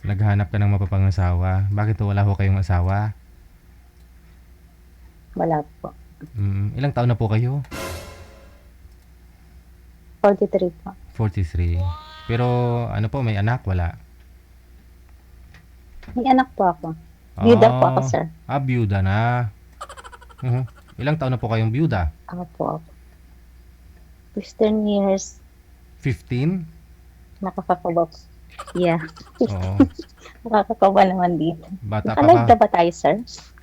Naghahanap ka ng mapapangasawa. Bakit wala ho kayong asawa? Wala po. Ilang taon na po kayo? 43 po. 43. Pero ano po, may anak? Wala. May anak po ako. Bida po ako, sir. Byuda na. Mhm. Ilang taon na po kayong byuda? Ako po ako. 15 years. 15? Nakakakawa po. Yeah. Oo. Nakakakawa naman dito. Bata pa Nakalive na pa. ba tayo, sir?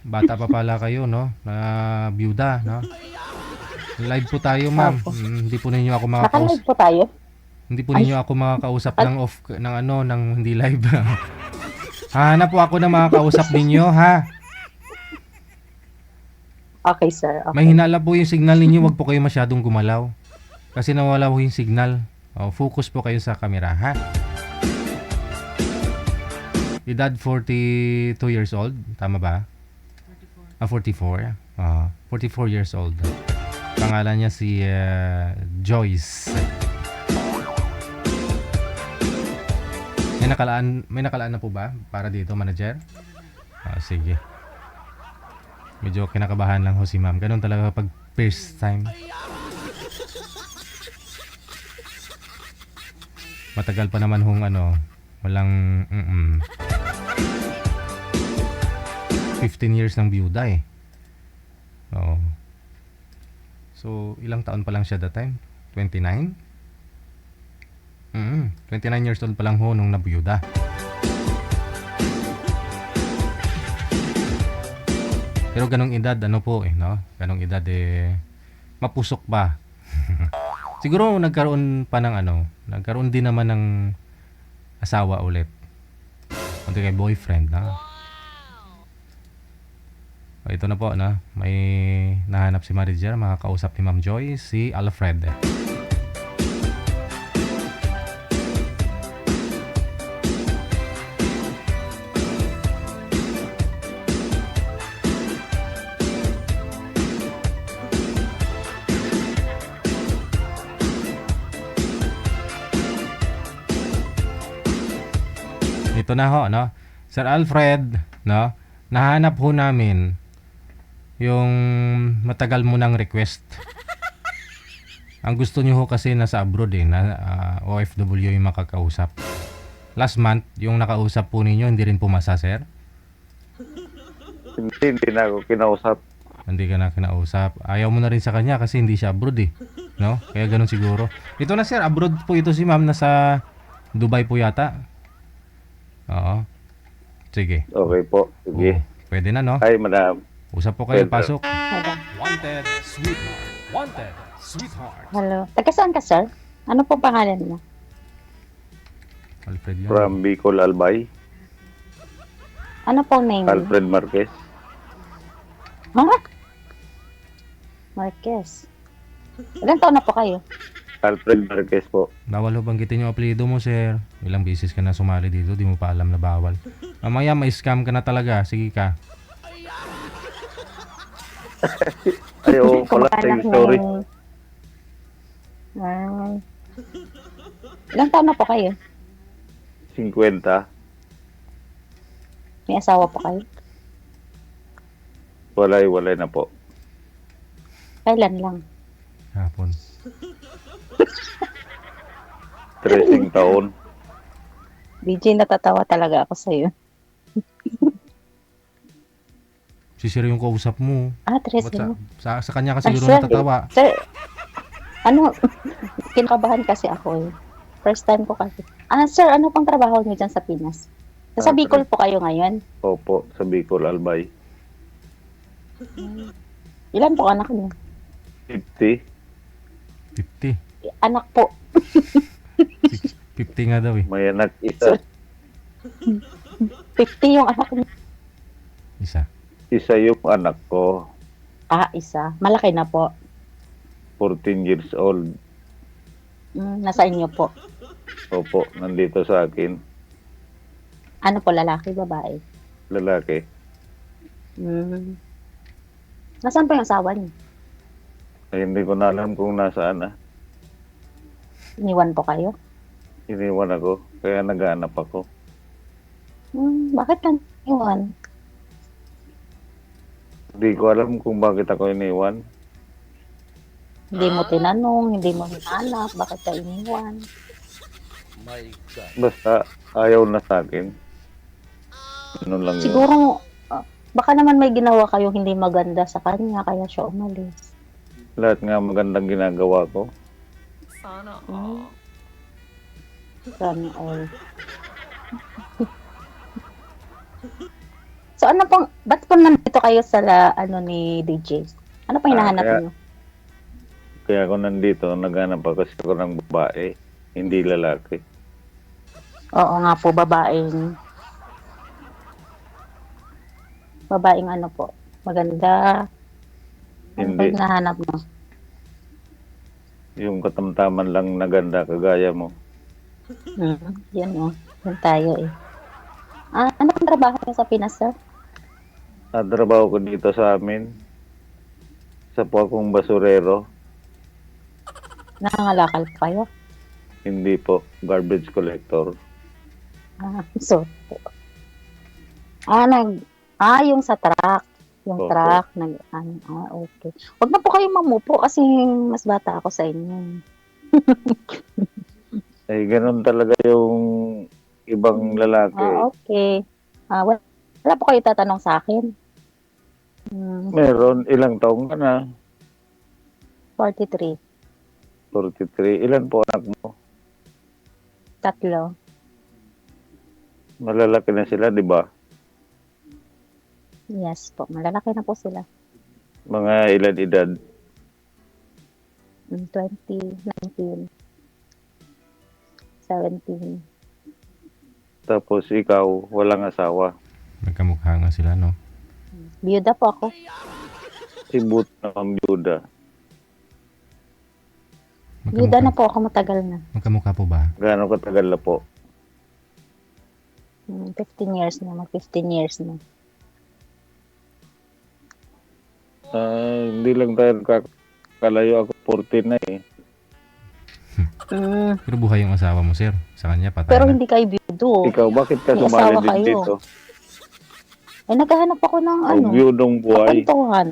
Bata pa pala kayo, no? Na byuda, no? Live po tayo, ma'am. Opo. Hindi po ninyo ako makakausap. Nakalive po tayo? Hindi po Ay. ninyo ako makakausap ng off ng ano, ng hindi live. Hahanap po ako ng makakausap ninyo, ha? Okay, sir. Okay. May hinala po yung signal ninyo, wag po kayo masyadong gumalaw. Kasi nawala po yung signal. Focus po kayo sa camera, ha? Edad 42 years old, tama ba? 44. 44 years old. Pangalan niya si Joyce. May nakalaan na po ba para dito, manager? Sige. Medyo kinakabahan lang ho si ma'am. Ganun talaga pag first time. Matagal pa naman hong ano, walang 15 years ng byuda eh. Oo. So, ilang taon pa lang siya that time? 29? 29 years old pa lang ho nung nabiyuda. Pero ganong edad, ano po eh, no? Ganong edad eh, mapusok pa. Siguro nagkaroon pa ng ano, nagkaroon din naman ng asawa ulit. Kunti kay boyfriend, na. Ito na po, na. May nahanap si manager, makakausap ni Ma'am Joy, si Alfred. Ito na ho, no? Sir Alfred, no? Nahanap ho namin yung matagal mo ng request. Ang gusto niyo ho kasi nasa abroad eh, na OFW yung makakausap. Last month, yung nakausap po ninyo, hindi rin pumasa, sir? Hindi na ako kinausap. Hindi ka na kinausap. Ayaw mo na rin sa kanya kasi hindi siya abroad eh. No? Kaya ganun siguro. Ito na sir, abroad po ito si ma'am, nasa Dubai po yata. Oo. Sige. Okay po. Sige. Pwede na, no? Hi, madam. Usap po kayo, Pwede. pasok. Hello. Wanted, sweetheart. Wanted, sweetheart. Hello. Taga saan ka, sir? Ano po pangalan mo? Alfred yun. From Bicol, Albay. Ano po name mo? Alfred Marquez. Ha? Marquez. Ilan taon na po kayo? Alfred Marquez po. Bawal ho banggitin yung apelido mo, sir. Ilang beses ka na sumali dito, di mo pa alam na bawal. Mamaya may scam ka na talaga. Sige ka. Ayaw pala sa Kamag-anak story. ng... Ilang taon na po kayo? 50. May asawa po kayo? Walay na po. Kailan lang? Hapon. 13 taon. BJ, natatawa talaga ako sa'yo. Si sir yung kausap mo. Ah, Tres. Ba't sa kanya ka siguro sir, natatawa. Sir, ano, kinakabahan kasi ako eh. First time ko kasi. Sir, ano pang trabaho niyo dyan sa Pinas? Sa Bicol po kayo ngayon? Opo, sa Bicol, Albay. Ilan po anak niyo? 50. 50. Anak po. 50 nga daw eh. May anak isa. 50 yung anak niyo. Isa. Isa yung anak ko. Isa. Malaki na po. 14 years old. Nasa inyo po. Opo, nandito sa akin. Ano po, lalaki, babae? Lalaki. Nasaan po yung asawa niyo? Ay, hindi ko na alam kung nasaan. Iniwan po kayo? Iniwan ako. Kaya naghahanap ako. Bakit ka iwan? Hindi ko alam kung bakit ako iniwan. Hindi mo tinanong, hindi mo hinanap, bakit ka iniwan? Basta ayaw na sa akin. Ano lang yun. Siguro, baka naman may ginawa kayong hindi maganda sa kanya, kaya siya umalis. Lahat nga magandang ginagawa ko. Hmm. Sana all. So ano pong, ba't po nandito kayo sa ni DJ? Ano pong hinahanap kaya- niyo? Kaya ako nandito, naghanap ako kasi ako ng babae, hindi lalaki. Oo nga po, babaeng ano po, maganda. Ano po Hindi. yung nahanap mo? Yung katamtaman lang na ganda kagaya mo. Yan yan tayo eh. Ano pong trabaho niyo sa Pinas, sir? Trabaho ko dito sa amin. Sa po akong basurero. Nangangalakal po kayo? Hindi po, garbage collector. So, yung sa truck. Yung Opo. truck, okay. Huwag na po kayo mamupo kasi mas bata ako sa inyo. Eh, ganun talaga yung ibang lalaki. Okay. Wala po kayo tatanong sa akin. Meron, ilang taong ka na? 43. 43. Ilan po anak mo? 3. Malalaki na sila, di ba? Yes po, malalaki na po sila. Mga ilan edad? 20, 19, 17. Tapos ikaw, walang asawa. Magkamukha nga sila, no? Biyuda po ako. Ibut na kang byuda. Biyuda na po ako, matagal na. Magkamukha po ba? Gaano katagal na po? 15 years na, mag 15 years na. Hindi lang tayo kakalayo. Ako 14 na eh. Pero buhay yung asawa mo, sir. Sa kanya, patay Pero na. hindi kayo biyudo. Ikaw, bakit ka May sumali asawa din kayo. dito? Naghahanap ako ng Byudong buhay. kapantuhan.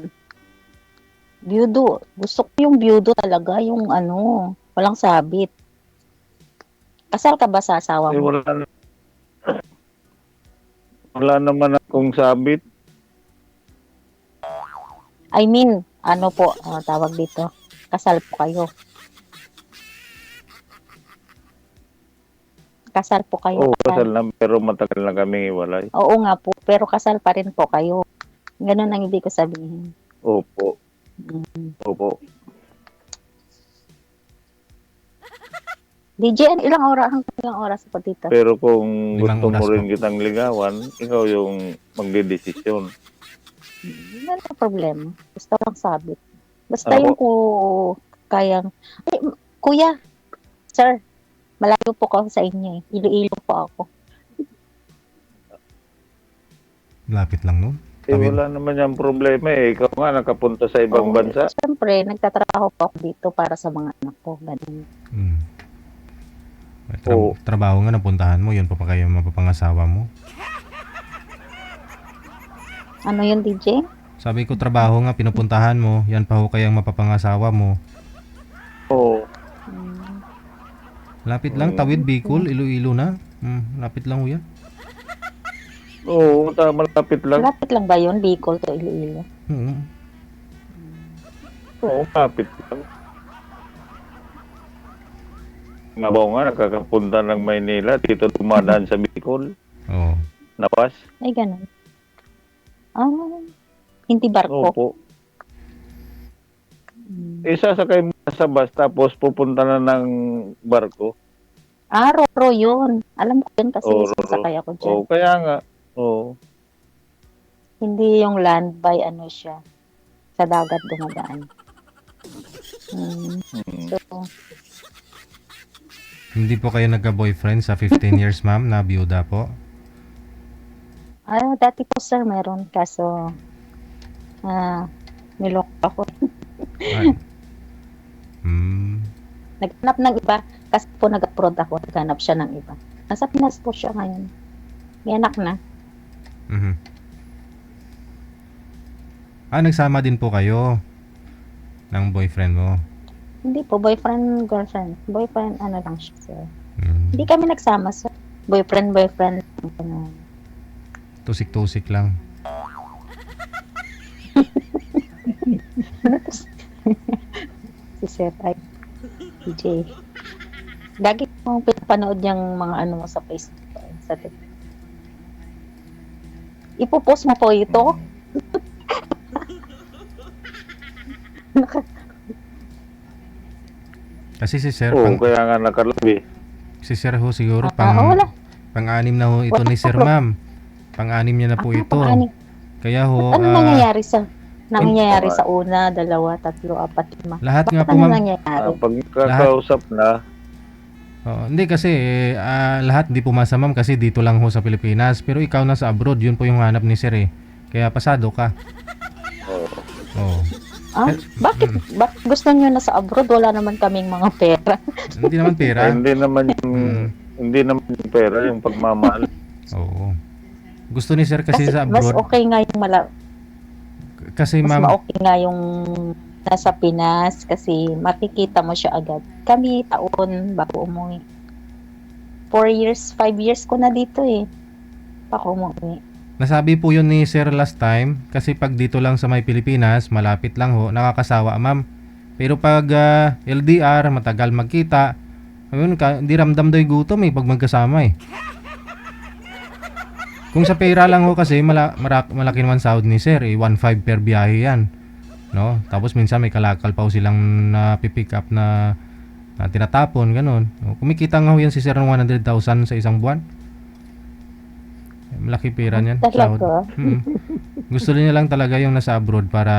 Biyudo. Gusto ko yung biyudo talaga, yung walang sabit. Kasal ka ba sa asawa Eh, mo? wala naman akong sabit. I mean, tawag dito. Kasal po kayo. Kasal po kayo. Oo, kasal na, pero matagal na kami iwalay. Oo nga po, pero kasal pa rin po kayo. Ganun ang ibig ko sabihin. Opo, Mm. opo. DJ, ilang oras po dito? Pero kung 5 gusto mo oras rin po. kitang ligawan, ikaw yung magdidesisyon. Wala na problema. Basta lang sabit. Basta Ako? yung kayang... Ay, kuya, sir, malayo po ako sa inyo eh. Iloilo po ako. Lapit lang nun. Eh, Tawid. wala naman yung problema eh. Ikaw nga nakapunta sa ibang bansa. Siyempre, nagtatrabaho po ako dito para sa mga anak ko. Ganun. Mm. May Oo. trabaho nga napuntahan mo, yun pa pa kayo mapapangasawa mo. Ano yun, DJ? Sabi ko, trabaho nga pinupuntahan mo, yan pa ho kayang mapapangasawa mo. Oo. Hmm. Lapit lang, Tawid, Bicol, Iloilo na. Lapit lang ho yan. Oo, malapit lang. Lapit lang ba yun? Bicol to Iloilo? Mm. Oo, malapit lang. Mabaw nga, nakakapunta ng Maynila, dito dumadaan sa Bicol. Oo. Napas? Ay, ganun. Hindi barko. Opo. Hmm. Sasakay mo sa bus, tapos pupunta na ng barko. Roro yun. Alam ko yun kasi Oo, sasakay ako dyan. Oo, kaya nga. Oo. Hindi yung land by siya. Sa dagat dumadaan. Mm. So, Hindi po kayo nagka-boyfriend sa 15 years, ma'am, na byuda po? dati po sir meron. Kaso, nilok ako. Ay. Naghanap ng iba. Kasi po nag-abroad ako. Naghanap siya ng iba. Nasa Pinas po siya ngayon. May anak na. Mhm. Nagsama din po kayo ng boyfriend mo. Hindi po, boyfriend, girlfriend. Boyfriend, ano lang siya, sir. Mm. Hindi kami nagsama, sir. Boyfriend. Ano. Tusik-tusik lang. Si Sir ay DJ. Lagi mong pinapanood yung mga ano mo sa Facebook. Sa TikTok. Ipopost mo po ito? Kasi si Sir, Oo, kaya nga nakalabi. si Sir ho siguro wala. pang-anim na ho ito ni Sir, ma'am. Pang-anim niya na po ito. Pang-anim. Kaya ho, Ano nangyayari sa una, dalawa, tatlo, apat, lima? lahat nga Bakit po, ano ma'am. nangyayari? Pag kakausap na, Hindi kasi lahat di pumasa, ma'am, kasi dito lang ho sa Pilipinas. Pero ikaw nasa abroad, yun po yung hanap ni Sir eh. Kaya pasado ka. oo. Oo. Bakit? Bakit gusto nyo na sa abroad? Wala naman kaming mga pera. Hindi naman pera. Hindi naman yung pera, yung pagmamahal. Oo. Gusto ni Sir kasi Kasi sa mas abroad. okay nga yung Kasi mas ma'am, okay nga yung nasa Pinas kasi makikita mo siya agad. Kami taon bago umuwi. 4 years, 5 years ko na dito eh. Bako umuwi. nasabi po yun ni Sir last time. Kasi pag dito lang sa may Pilipinas, malapit lang ho, nakakasawa, ma'am. Pero pag LDR, matagal magkita, ayun, hindi ramdam daw yung gutom eh pag magkasama eh. Kung sa pera lang ho kasi, malaki naman sahod ni Sir eh. 1.5 per biyahe yan. No? Tapos minsan may kalakal pa ho silang pick up na tinatapon, ganun. Kumikita nga ho yan si Sir ng 100,000 sa isang buwan. Malaki pera niyan. Sahod. Talaga? Gusto niya lang talaga yung nasa abroad para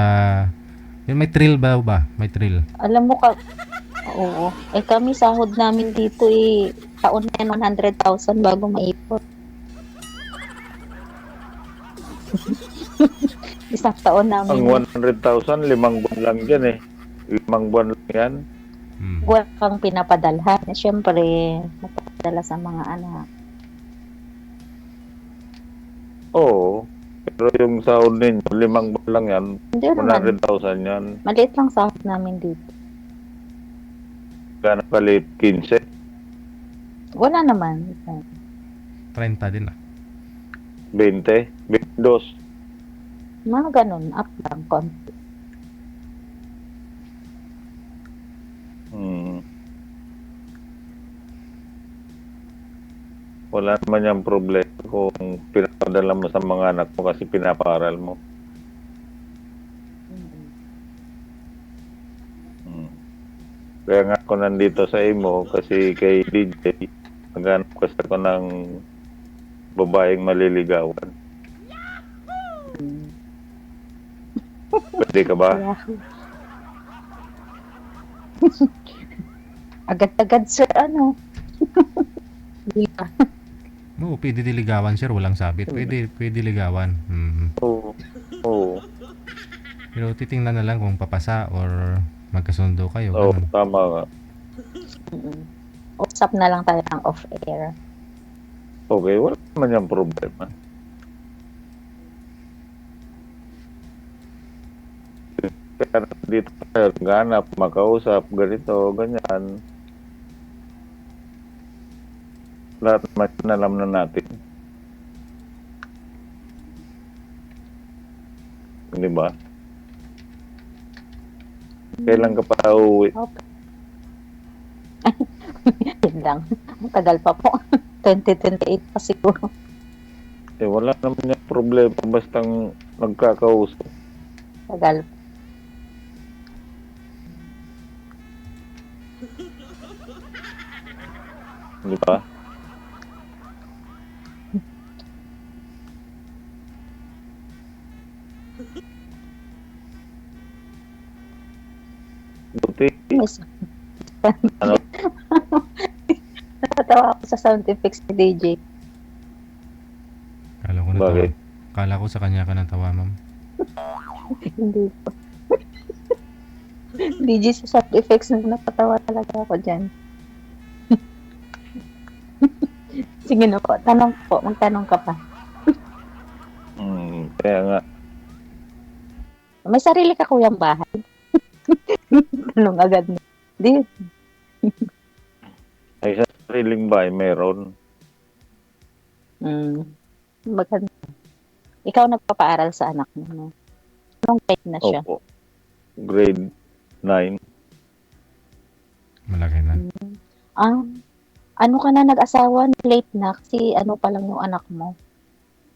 yun, may thrill ba? May thrill. Alam mo ka, oo. Eh kami sahod namin dito eh, taon na yan 100,000 bago maipot. Isang taon Ang namin. 100,000, 5 buwan lang yan eh. 5 buwan lang yan. Buwan kang pinapadalhan. Siyempre, napapadala sa mga anak. Oo. Pero yung sahod ninyo, 5 buwan lang yan. Hindi naman. 100,000 yan. Maliit lang sahod namin dito. Gano'n kalit? 15? Wala naman. 30 din 20? 22? Mga ganun, up lang, konti. Wala naman yung problema kung pinapadala mo sa mga anak mo kasi pinaparal mo. Kaya nga ako nandito sa imo kasi kay DJ, naghanap kasi ako ng babaeng maliligawan. Pwede ka ba? Kaya, agad-agad sir, ano? Hindi pa. Oo, pwede diligawan, Sir. Walang sabit. Pwede ligawan. Oo. Oo. Pero titingnan na lang kung papasa or magkasundo kayo. Oo, Ganun. tama nga. Usap na lang tayo ng off-air. Okay, wala naman yung problema. Kaya dito tayo, ganap, makausap, ganito, ganyan. Lahat naman alam na natin. Di ba? Kailan ka pa uuwi? Okay. Yun lang. Ang tagal pa po. 2028 pa siguro. Eh, wala naman yung problema bastang nagkakausap. Tagal. Di ba? Buti. Yes. Ano? Natatawa ako sa sound effects ni DJ. Kala ko natawa. Bakit? Kala ko sa kanya ka natawa, ma'am. Hindi po. DJ sa sound effects na natatawa talaga ako dyan. Sige na po. Tanong po. Magtanong ka pa. Kaya nga, May sarili ka kuyang bahay. Tanong agad na. Di, ay sa sariling bahay meron. maganda. Ikaw nagpapaaral sa anak mo, no? Anong grade na siya? Opo. Grade 9. Malaki na. Ah, ano ka na nag-asawa? Late na. Kasi ano pa lang yung anak mo?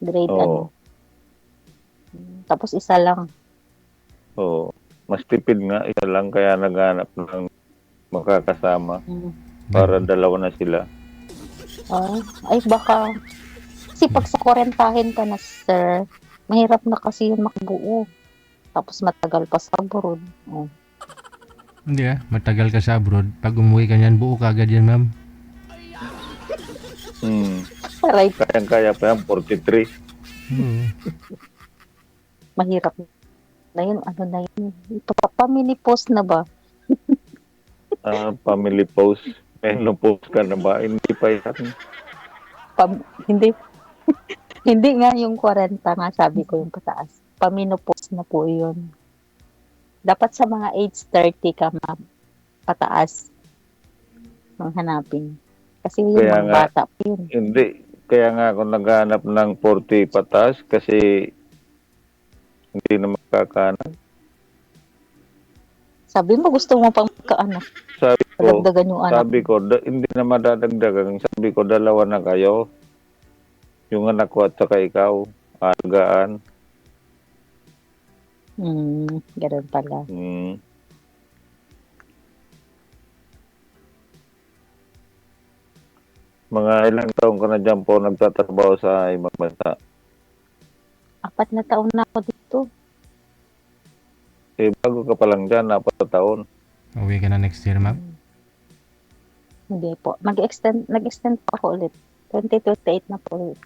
Grade Oo. ano? Tapos isa lang. Oo. Mas tipid nga, isa lang kaya naghanap ng makakasama para dalawa na sila. Ay baka. Kasi pag sa 40 ka na, sir, mahirap na kasi yung makabuo. Tapos matagal pa sa abroad. Oh. Hindi matagal ka sa abroad. Pag umuwi ka niyan, buo ka agad yan, ma'am. Aray, Kaya pa yan, 43. Oo. mahirap na yun. Ano na yun? Pa-mini-post na ba? Family post. Post ka na ba? Hindi pa yan. Hindi. Hindi nga yung 40 nga sabi ko yung pataas. Pa-menopause na po yun. Dapat sa mga age 30 ka pataas ang hanapin. Kasi yung Kaya mga nga, bata pa yun. Hindi. Kaya nga ako naghanap ng 40 patas kasi hindi na makakanan. Sabi mo gusto mo pang magkaanak. Sabi ko, Dagdagan yung anak. hindi na madadagdagan. Sabi ko, dalawa na kayo. Yung anak ko at saka ikaw. Alagaan. Ganun pala. Mga ilang taon ka na dyan po nagtatrabaho sa ibang bansa. 4 na taon na ako dito. Bago ka pa lang dyan, 4 taon. Uwi ka na next year, ma'am. Hindi po. Nag-extend pa ako ulit. 2028 na po ulit.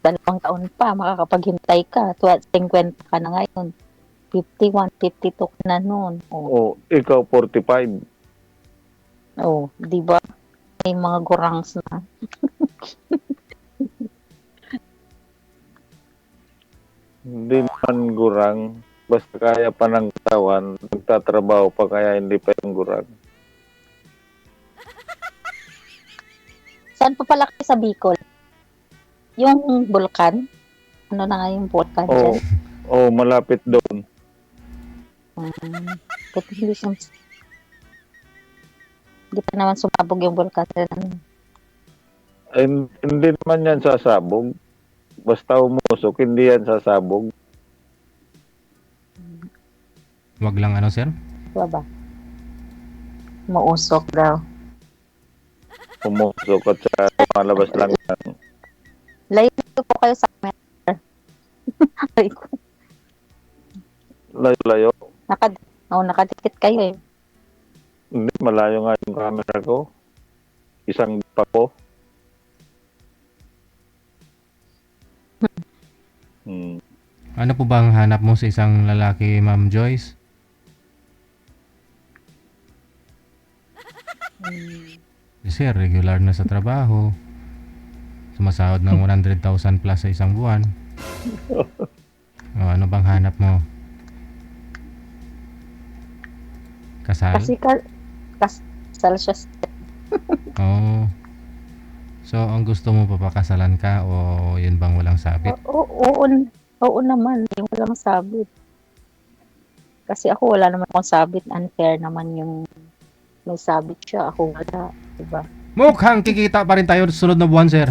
Dalawang taon pa, makakapaghintay ka. 50 ka na ngayon. 51, 52 ka na noon. Ikaw 45. Di ba? May mga gurangs na. Hindi naman gurang. Basta kaya pa ng katawan, nagtatrabaho pa kaya hindi pa yung gurang. Saan pa pala kayo sa Bicol? Yung bulkan? Ano na nga yung bulkan dyan? Malapit doon. Buti hindi pa naman sumabog yung bulkan dyan. Hindi naman yan sasabog. Basta umusok, hindi yan sasabog. Wag lang sir? Diba ba? Mausok daw. Umusok at saka malabas lang yan. Layo po kayo sa amin. Layo-layo. Nakadikit kayo eh. Hindi, malayo nga yung camera ko. Isang pa ko. Ano po ba ang hanap mo sa isang lalaki, Ma'am Joyce? Sir, regular na sa trabaho. Sumasahod ng 100,000 plus sa isang buwan. Ano bang hanap mo? Kasal? Kasi kasal siya. Oo. So, ang gusto mo papakasalan ka o yun bang walang sabit? Oo naman. Walang sabit. Kasi ako wala naman akong sabit. Unfair naman yung may sabit siya. Ako wala. Diba? Mukhang kikita pa rin tayo sunod na buwan, sir.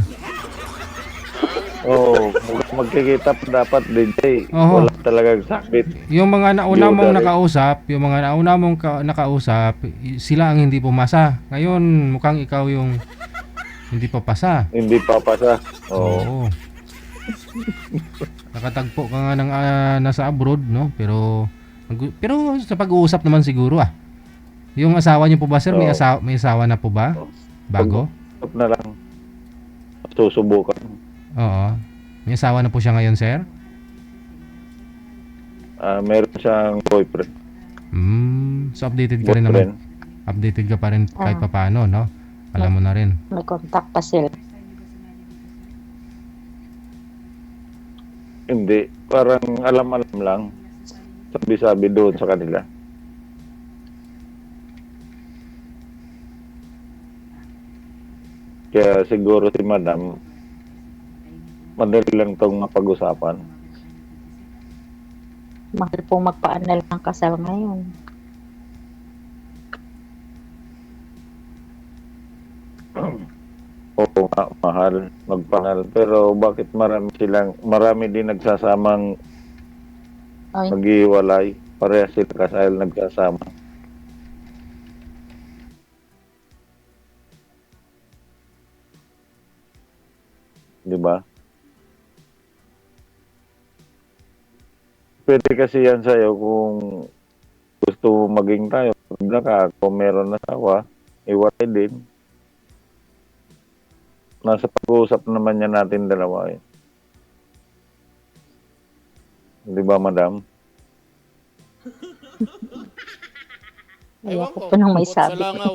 Magkikita pa dapat, DJ. Oo. Wala talagang sabit. Yung mga nauna mong Judas. nakausap, sila ang hindi pumasa. Ngayon, mukhang ikaw yung hindi pa pasa. Hindi papasa. Oo. Nakatagpo ka nga ng nasa abroad, no? Pero sa pag-uusap naman siguro Yung asawa niyo po ba, sir? May asawa na po ba? Bago? Stop na lang. Susubukan. Oo. May asawa na po siya ngayon, sir? Meron siyang boyfriend. So updated ka rin naman. Boyfriend. Updated ka pa rin kahit papaano, no? Alam mo na rin. May contact pa sila. Hindi, parang alam-alam lang. Sabi-sabi doon sa kanila. Kaya siguro si Madam, madali lang tong mapag-usapan. Mahal po magpaanal ng kasal ngayon. Oo nga, mahal, magpanal. Pero bakit marami din nagsasamang Ay, maghiwalay? Parehas sila kasal nagsasama. Di ba? Pwede kasi yan sa'yo kung gusto mo maging tayo. Pagda ka, kung meron na asawa, iwalay din. Nasa pag-uusap naman yan natin dalawa eh. Di ba, Madam? ayaw ko pa nang may bukod sa sabi. langaw.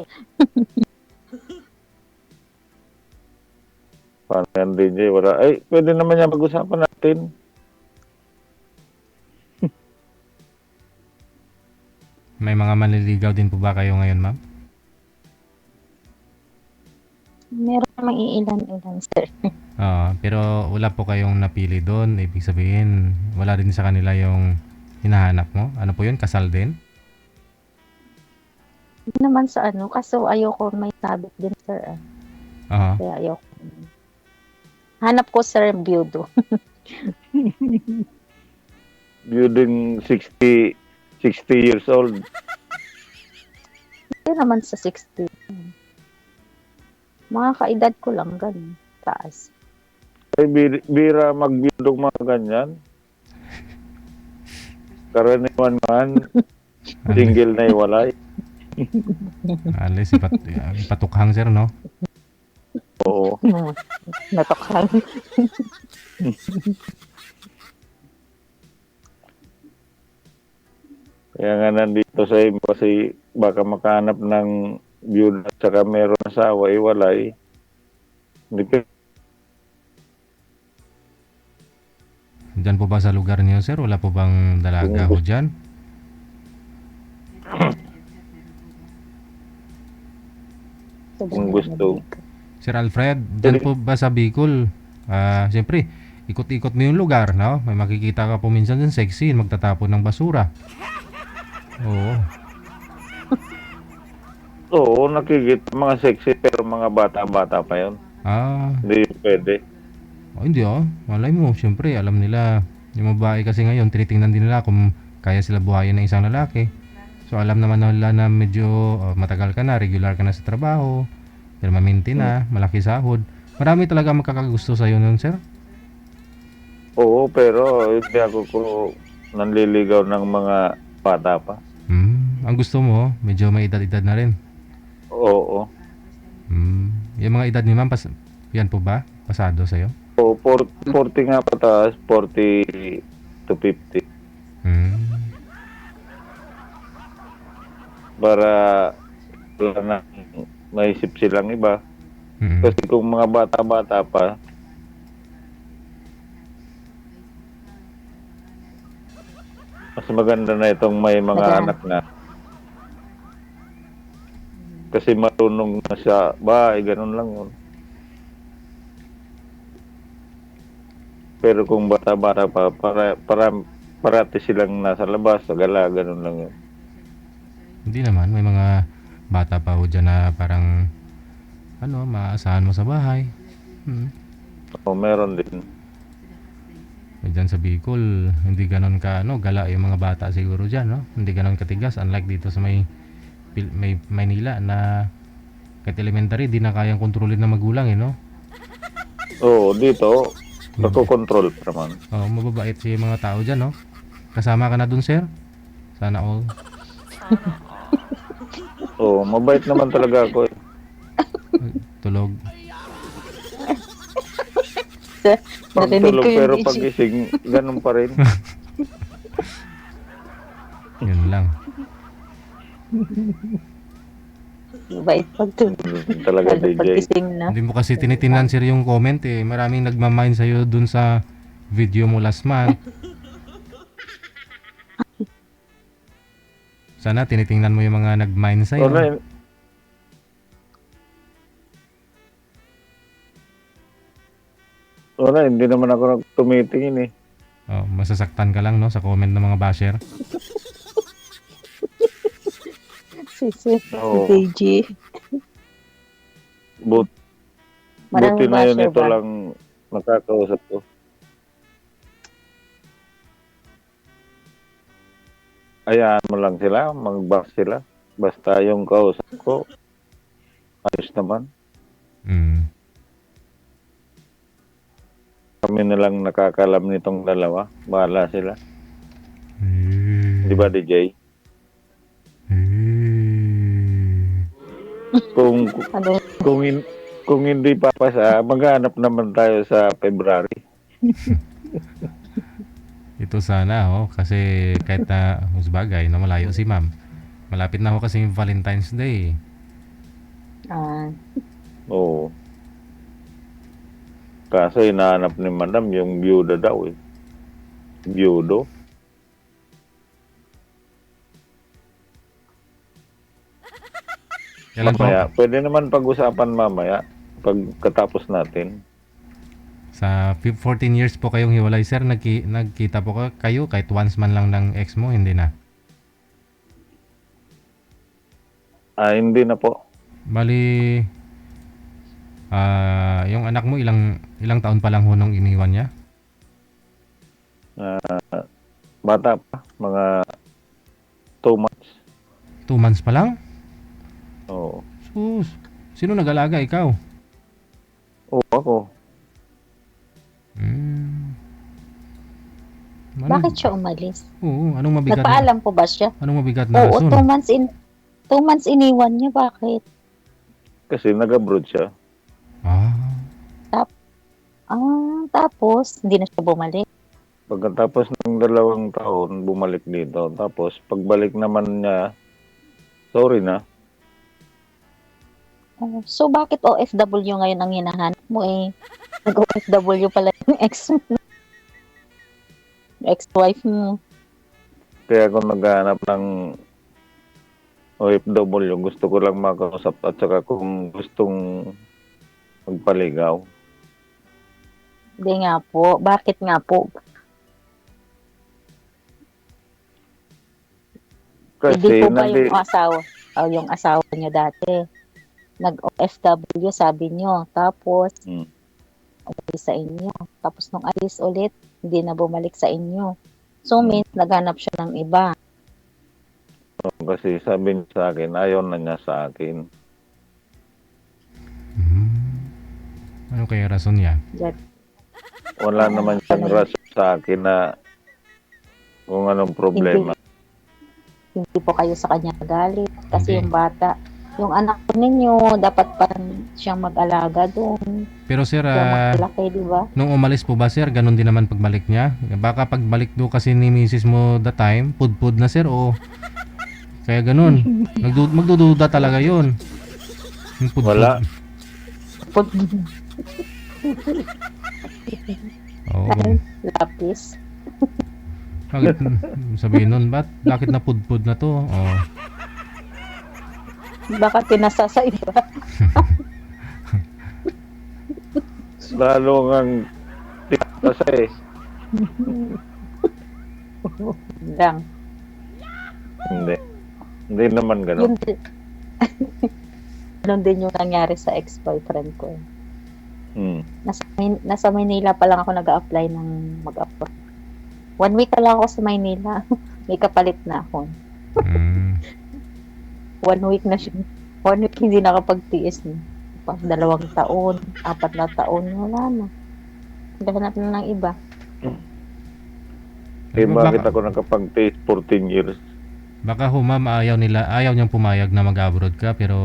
Paano yan, DJ? Wala. Ay, pwede naman yan pag-usapan natin. May mga manliligaw din po ba kayo ngayon, ma'am? Meron namang iilan-ilan, sir. Pero wala po kayong napili doon. Ibig sabihin, wala rin sa kanila yung hinahanap mo. Ano po yun? Kasal din? Hindi naman sa ano, kaso ayoko may sabit din, sir. Oo. Kaya ayoko. Hanap ko, sir, biyudo. Building 60 years old. Hindi naman sa 60. Mga kaedad ko lang, ganun. Taas. Ay, bira magbildong mga ganyan. Karaniwan man, single na iwalay. Alis, ipatukhang sir, no? Oo. Natokhan. Kaya nga nandito sa iyo kasi baka makahanap ng byuda at saka meron asawa, iwalay. Hindi pa. Diyan po ba sa lugar niyo, sir? Wala po bang dalaga ho dyan? Kung gusto. Sir Alfred, dyan po ba sa Bicol? Siyempre, ikot-ikot mo yung lugar, no? May makikita ka po minsan dyan sexy, magtatapon ng basura. Oo. Oo, nakikita mga sexy pero mga bata-bata pa yon. Hindi pwede. Hindi malay mo, siyempre, alam nila, yung babae kasi ngayon, tinitingnan din nila kung kaya sila buhayin ng isang lalaki. So, alam naman nila na medyo matagal ka na, regular ka na sa trabaho, permanente na, malaki sahod. Marami talaga makakagusto sa'yo nun, sir? Oo, pero hindi ako ko nanliligaw ng mga bata pa. Ang gusto mo, medyo may edad-edad na rin. Oo. Yung mga edad ni ma'am, yan po ba? Pasado sa'yo? Oo, 40 nga pataas, 40 to 50. Para wala na maisip silang iba. Kasi kung mga bata-bata pa, mas maganda na itong may mga anak na. Kasi marunong na siya, ganun lang yun. Pero kung bata-bata pa, parati silang nasa labas, sa gala, ganun lang yun. Hindi naman, may mga bata pa ho dyan na parang maasahan mo sa bahay. Oo, meron din. Diyan sa Bicol, hindi ganon ka gala yung mga bata siguro diyan, no? Hindi ganon katigas, unlike dito sa may Maynila na kahit elementary di na kayang kontrolin ng magulang no? Oo, dito nakokontrol pa naman. Mababait si mga tao diyan, no? Kasama ka na dun, sir? Sana all. Oo, mabait naman talaga ako. Tulog. Pag Narinig tulog ko yung pero DJ. pag gising, ganun pa rin. Yun lang. Bait pagtulog. Talaga, Lalo DJ. pagkising na. Hindi mo kasi tinitingnan sir yung comment eh. Maraming nagmamine sa'yo dun sa video mo last month. Sana tinitingnan mo yung mga nag-mine sa'yo. Wala, hindi naman ako tumitingin eh. Oh, masasaktan ka lang no sa comment ng mga basher. Si Oo. DJ. Buti Maraming na yun, basher ito ba? lang nakakausap ko. Hayaan mo lang sila, mag-back sila. Basta yung kausap ko, ayos naman. Mm. Kami na lang nakakalam nitong dalawa. Bahala sila. Di ba, DJ? Kung, Ano? kung hindi papasa, maghanap naman tayo sa February. Ito sana kasi kahit na bagay na malayo si ma'am. Malapit na kasi yung Valentine's Day. Ah, Oo. Kaso hinahanap ni Madam yung byuda daw eh. Byudo. Kailan po? Mamaya, pwede naman pag-usapan mamaya pagkatapos natin. Sa 14 years po kayong hiwalay sir, nagkita po kayo kahit once man lang ng ex mo, hindi na. Hindi na po. Bali, yung anak mo ilang taon pa lang ho nung iniwan niya? Bata pa, mga 2 months. 2 months pa lang? Oo. Sus, sino nag-alaga, ikaw? Oo, ako. bakit siya umalis? Oo, anong mabigat Nagpaalam po ba siya? Anong mabigat na Oo, rason? 2 months iniwan niya. Bakit? Kasi nag-abroad siya. Tapos, hindi na siya bumalik. Pagkatapos ng 2 taon, bumalik dito. Tapos, pagbalik naman niya, sorry na. So, bakit OFW ngayon ang hinahanap mo eh? Nag-OFW pala yung ex mo. Ex-wife mo. Kaya ako naghahanap ng OFW, gusto ko lang makausap at saka kung gustong magpaligaw. Hindi nga po. Bakit nga po? Hindi Kasi po ba yung asawa niyo dati? Nag-OFW sabi niyo. Tapos, umalis sa inyo. Tapos nung alis ulit, hindi na bumalik sa inyo. So, means naghanap siya ng iba. Kasi sabi niya sa akin, ayaw na niya sa akin. Ano kaya rason niya? Wala naman siyang rason sa akin na kung anong problema. Hindi po kayo sa kanya galit. Kasi Hindi. yung bata, yung anak po ninyo, dapat parang siyang mag-alaga doon. Pero sir, Siyang maglaki, di ba? nung umalis po ba sir, ganun din naman pagbalik niya? Baka pagbalik do kasi ni misis mo the time, pudpud na sir o kaya ganun. Magdududa talaga yun. Yung pudpud. Wala. Oo. Lapis. Bakit sabihin nun, bakit na pudpud na to? Oh. Baka pinasa sa iba. Lalo ngang tinasa eh. Lang. Hindi. Hindi naman ganun. Yun din. Ganun din yung nangyari sa ex-boyfriend ko. Nasa Maynila pa lang ako nag-a-apply ng mag-apply. 1 week na lang ako sa Maynila. May kapalit na ako. 1 week na siya. 1 week hindi nakapag-TS na. 2 taon, 4 na taon, wala na. Naghahanap na ng iba. Eh bakit ako nakapag-taste 14 years? Baka ho ma'am, ayaw niyang pumayag na mag-abroad ka, pero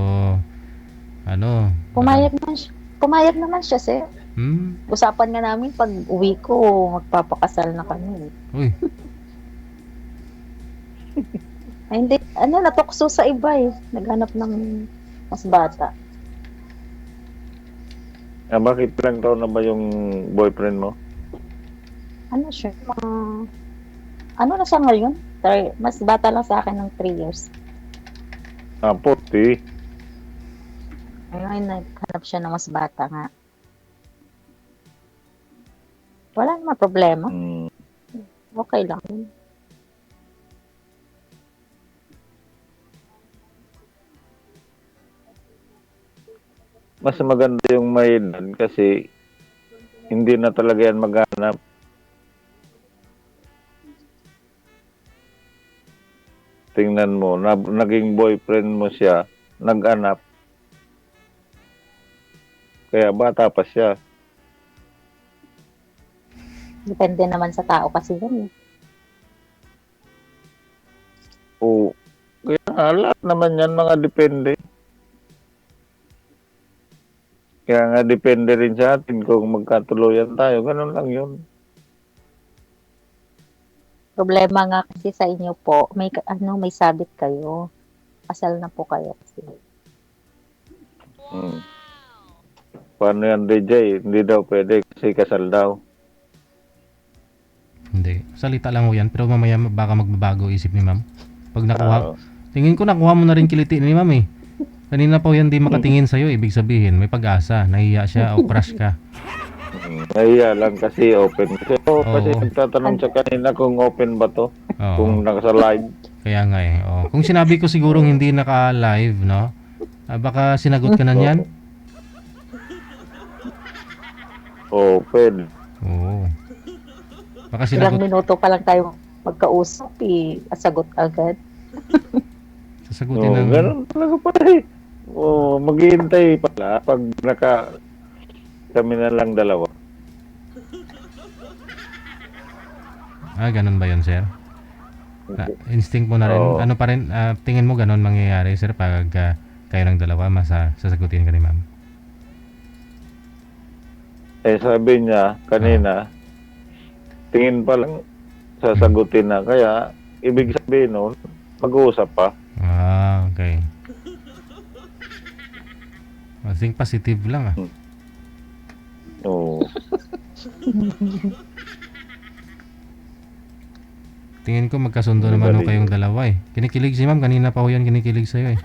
ano? Pumayag naman siya, sir. Hmm? Usapan nga namin pag uwi ko, magpapakasal na kami. Uy, Ay, hindi, natukso sa iba eh. Naghanap ng Mas bata. Bakit ilang taon na ba yung boyfriend mo? Ano siya? Ano na siya ngayon? Mas bata lang sa akin ng 3 years. 40. Ngayon, naghanap siya ng mas bata nga. Wala naman problema. Hmm. Okay lang yun. Mas maganda yung may edad kasi hindi na talaga yan maghanap. Tingnan mo, naging boyfriend mo siya, nag-anak. Kaya bata pa siya. Depende naman sa tao kasi yun. Oo. Kaya nga, lahat naman yan mga depende. Kaya nga depende rin sa atin kung magkatuluyan tayo. Ganun lang yun. Problema nga kasi sa inyo po, may sabit kayo. Kasal na po kayo kasi. Hmm. Paano yan, DJ? Hindi daw pwede kasi kasal daw. Hindi. Salita lang ho yan. Pero mamaya baka magbabago isip ni ma'am. Pag nakuha, Oo. tingin ko nakuha mo na rin kiliti ni ma'am eh. Kanina pa ho yan di makatingin sa'yo. Ibig sabihin, may pag-asa. Nahiya siya o crush ka. Nahiya lang kasi open. Kasi Oo. nagtatanong siya kanina kung open ba to. Oo. Kung nasa live. Kaya nga eh. Oo. Kung sinabi ko sigurong hindi naka-live, no? Baka sinagot ka na niyan? Open. Oo. Baka Ilang sinagot, minuto pa lang tayo magkausap sagot agad. sasagutin Oo, ng... ganun talaga pala eh. Oo, maghihintay pala pag kami na lang dalawa. Ganun ba yun, sir? Instinct mo na rin. Oo. Ano pa rin, tingin mo ganun mangyayari, sir, pag kayo ng dalawa, sasagutin ka ni ma'am? Sabi niya kanina, tingin pa lang sasagutin na. Kaya, ibig sabihin nun, mag-uusap pa. Okay. I think positive lang ah. Oo. Tingin ko magkasundo naman ho kayong dalawa eh. Kinikilig si ma'am, kanina pa ho yan kinikilig sa'yo eh.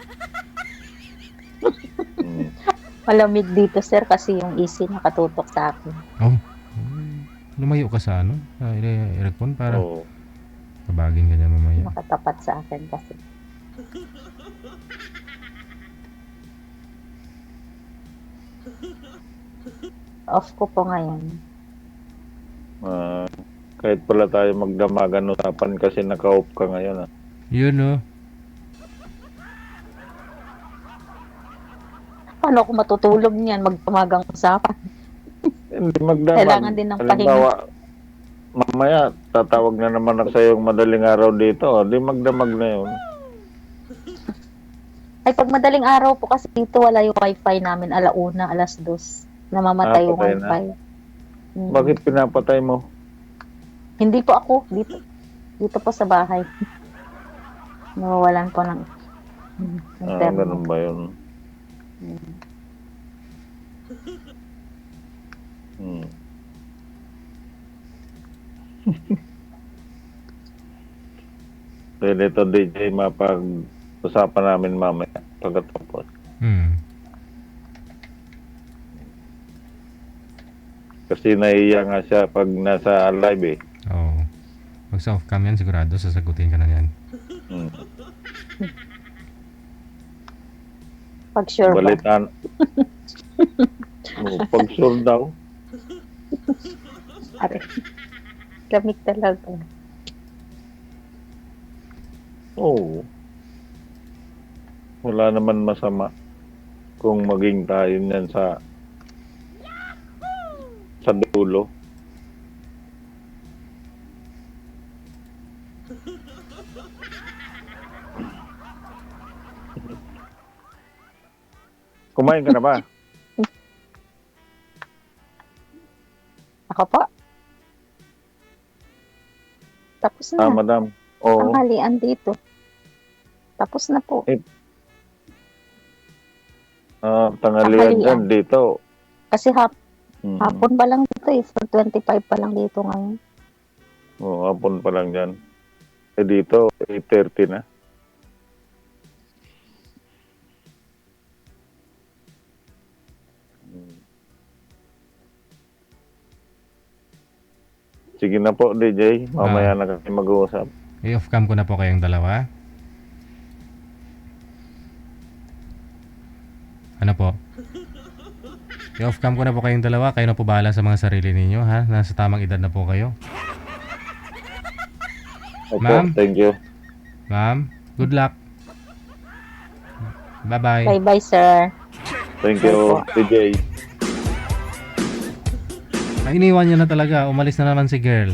Malamig dito, sir, kasi yung AC nakatutok sa akin. Oh, lumayo ka sa aircon para Oo. kabagin ka niya mamaya. Nakatapat sa akin kasi. Off ko po ngayon. Kahit pala tayo magdamagan usapan kasi naka-off ka ngayon. Yun oh. Paano ako matutulog niyan? Magpamagang usapan. Hindi magdamag. Kailangan din ng Halimbawa, mamaya, tatawag na naman ako sa yung madaling araw dito. Di magdamag na yun. Ay, pag madaling araw po kasi dito, wala yung wifi namin. 1:00, 2:00. Namamatay yung Patay na? wifi. Bakit pinapatay mo? Hindi po ako. Dito po sa bahay. Nawawalan po ng internet. Ganun ba yun? Pwede to DJ mapag-usapan namin mamaya pagkatapos. Kasi naiiya nga siya pag nasa live eh. Oo. Pag sa off-cam yan, sigurado sasagutin ka na yan. Pag sure ba? Balitan. Pag sure daw. Ate, lamig talaga. Oo. Wala naman masama kung maging tayo niyan sa dulo. Kumain ka na ba? Ako po. Tapos na. Madam. Oo. Tanghalian dito. Tapos na po. Tanghalian Tanghalian. dyan dito. Kasi Mm. hapon pa lang dito eh. 4:25 pa lang dito ngayon. Oo, hapon pa lang dyan. Eh dito, 8:30 na. Sige na po, DJ. Mamaya na kami mag-uusap. I-off cam ko na po kayong dalawa. Ano po? I-off cam ko na po kayong dalawa. Kayo na po bahala sa mga sarili ninyo, ha? Nasa tamang edad na po kayo. Opo, Ma'am? thank you. Ma'am, good luck. Bye-bye. Bye-bye, sir. Thank you, DJ. Iniwan niya na talaga. Umalis na naman si girl.